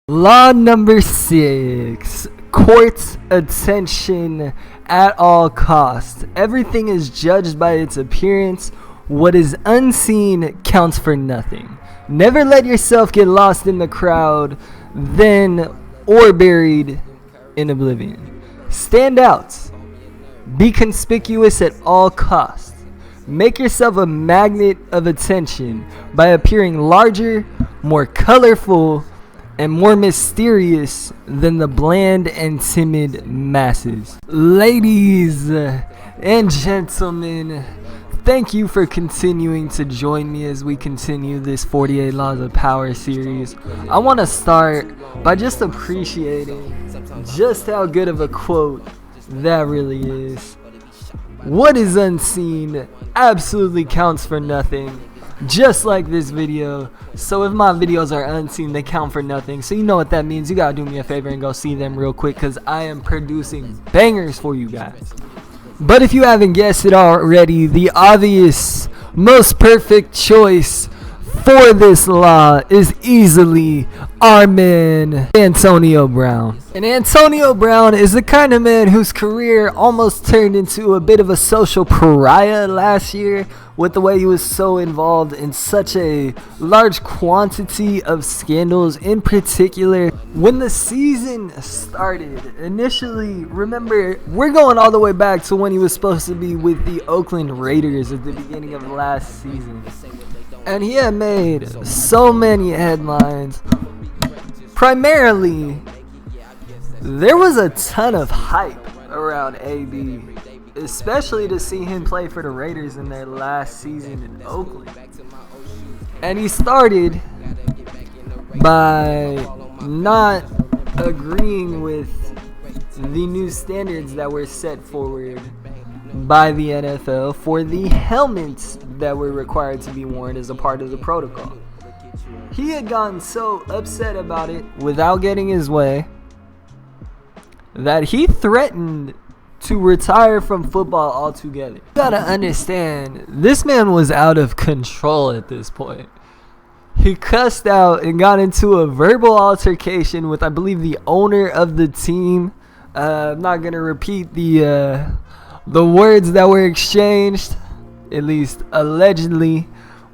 Law number 6. Court attention at all costs. Everything is judged by its appearance. What is unseen counts for nothing. Never let yourself get lost in the crowd, then or buried in oblivion. Stand out. Be conspicuous at all costs. Make yourself a magnet of attention by appearing larger, more colorful, and more mysterious than the bland and timid masses. Ladies and gentlemen, thank you for continuing to join me as we continue this 48 Laws of Power series. I want to start by just appreciating just how good of a quote that really is. What is unseen absolutely counts for nothing. Just like this video. So if my videos are unseen, they count for nothing. So you know what that means. You gotta do me a favor and go see them real quick, because I am producing bangers for you guys. But if you haven't guessed it already, the obvious, most perfect choice for this law is easily our man Antonio Brown. And Antonio Brown is the kind of man whose career almost turned into a bit of a social pariah last year, with the way he was so involved in such a large quantity of scandals. In particular, when the season started, initially, remember, we're going all the way back to when he was supposed to be with the Oakland Raiders at the beginning of last season. And he had made so many headlines. Primarily, there was a ton of hype around AB, especially to see him play for the Raiders in their last season in Oakland. And he started by not agreeing with the new standards that were set forward by the NFL for the helmets that were required to be worn as a part of the protocol. He had gotten so upset about it without getting his way that he threatened to retire from football altogether. You gotta understand, this man was out of control at this point. He cussed out and got into a verbal altercation with, I believe, the owner of the team. I'm not gonna repeat the words that were exchanged, at least allegedly,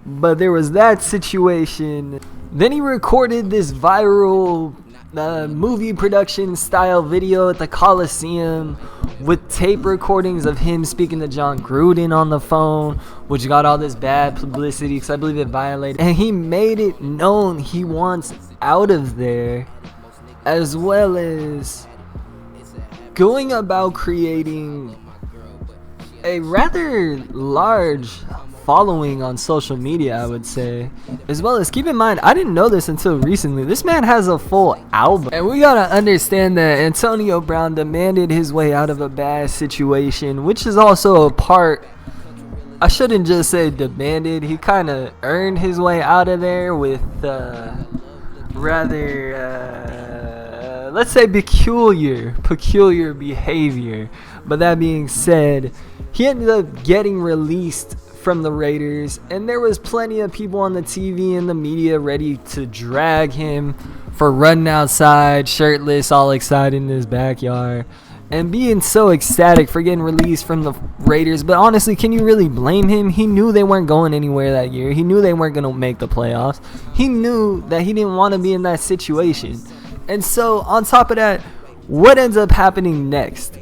but there was that situation. Then he recorded this viral movie production style video at the Coliseum with tape recordings of him speaking to John Gruden on the phone, which got all this bad publicity because I believe it violated. And he made it known he wants out of there, as well as going about creating a rather large following on social media, I would say. As well as, keep in mind, I didn't know this until recently, this man has a full album. And we gotta understand that Antonio Brown demanded his way out of a bad situation, which is also a part, I shouldn't just say demanded, he kind of earned his way out of there with rather let's say peculiar behavior. But that being said, he ended up getting released from the Raiders, and there was plenty of people on the TV and the media ready to drag him for running outside shirtless, all excited in his backyard, and being so ecstatic for getting released from the Raiders. But honestly, can you really blame him? He knew they weren't going anywhere that year. He knew they weren't going to make the playoffs. He knew that he didn't want to be in that situation. And so, on top of that, what ends up happening next?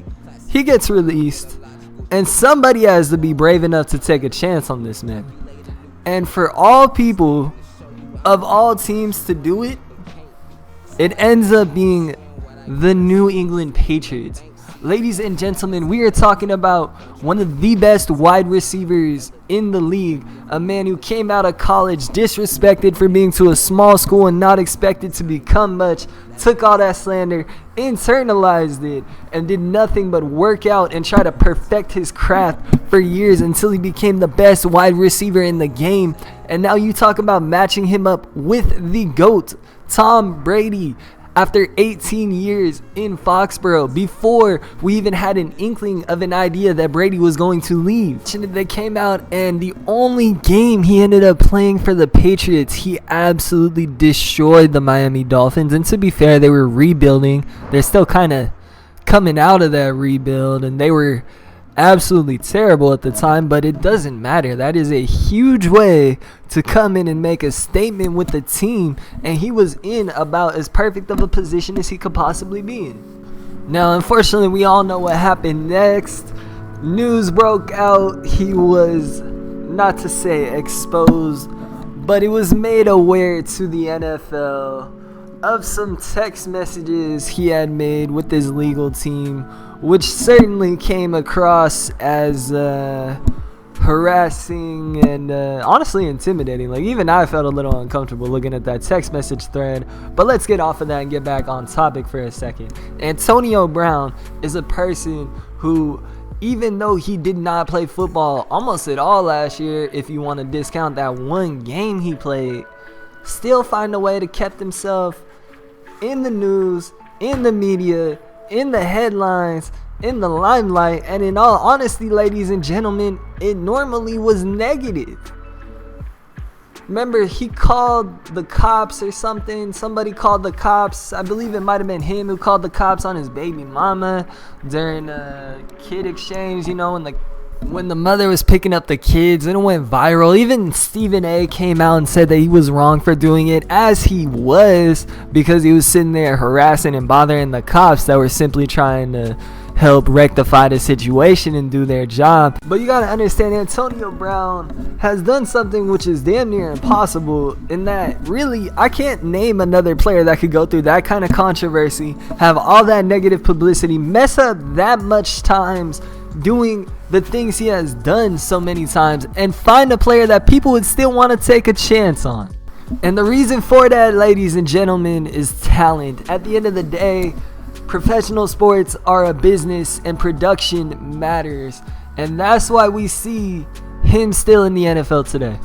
He gets released, and somebody has to be brave enough to take a chance on this man. And for all people of all teams to do it, it ends up being the New England Patriots. Ladies and gentlemen, we are talking about one of the best wide receivers in the league. A man who came out of college disrespected for being to a small school and not expected to become much. Took all that slander, internalized it, and did nothing but work out and try to perfect his craft for years until he became the best wide receiver in the game. And now you talk about matching him up with the GOAT, Tom Brady. after 18 years in Foxborough, before we even had an inkling of an idea that Brady was going to leave. They came out, and the only game he ended up playing for the Patriots, he absolutely destroyed the Miami Dolphins. And to be fair, they were rebuilding. They're still kind of coming out of that rebuild, and they were absolutely terrible at the time, but it doesn't matter. That is a huge way to come in and make a statement with the team, and he was in about as perfect of a position as he could possibly be in. Now, unfortunately, we all know what happened next. News broke out. He was, not to say exposed, but it was made aware to the NFL of some text messages he had made with his legal team, which certainly came across as harassing and honestly intimidating. Like, even I felt a little uncomfortable looking at that text message thread. But let's get off of that and get back on topic for a second. Antonio Brown is a person who, even though he did not play football almost at all last year, if you want to discount that one game he played, still find a way to keep himself in the news, in the media, in the headlines, in the limelight. And in all honesty, ladies and gentlemen, it normally was negative. Remember, he called the cops or something. Somebody called the cops. I believe it might have been him who called the cops on his baby mama during a kid exchange, you know, when the mother was picking up the kids, and it went viral. Even Stephen A came out and said that he was wrong for doing it, as he was, because he was sitting there harassing and bothering the cops that were simply trying to help rectify the situation and do their job. But you gotta understand, Antonio Brown has done something which is damn near impossible, in that really I can't name another player that could go through that kind of controversy, have all that negative publicity, mess up that much times doing the things he has done so many times, and find a player that people would still want to take a chance on. And the reason for that, ladies and gentlemen, is talent. At the end of the day, professional sports are a business, and production matters. And that's why we see him still in the NFL today.